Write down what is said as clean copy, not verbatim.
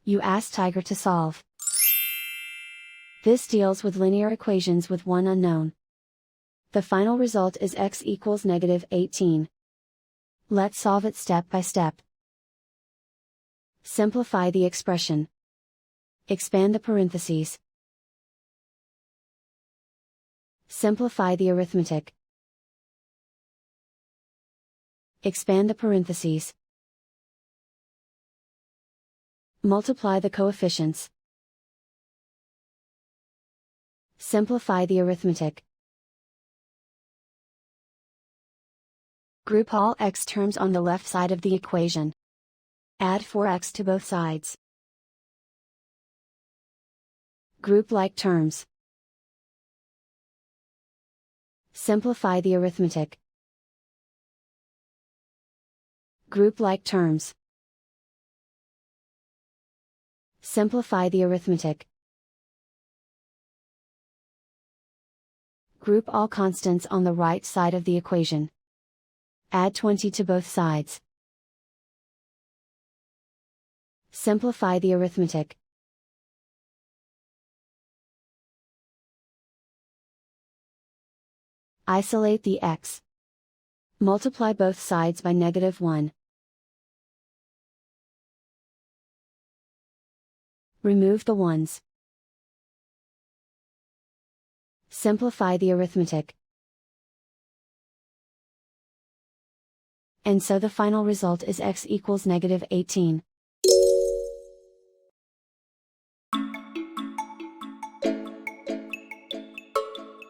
You ask Tiger to solve. This deals with linear equations with one unknown. The final result is x equals -18. Let's solve it step by step. Simplify the expression. Expand the parentheses. Simplify the arithmetic. Expand the parentheses. Multiply the coefficients. Simplify the arithmetic. Group all x terms on the left side of the equation. Add 4x to both sides. Group like terms. Simplify the arithmetic. Group like terms. Simplify the arithmetic. Group all constants on the right side of the equation. Add 20 to both sides. Simplify the arithmetic. Isolate the x. Multiply both sides by -1. Remove the ones. Simplify the arithmetic. And so the final result is x equals -18.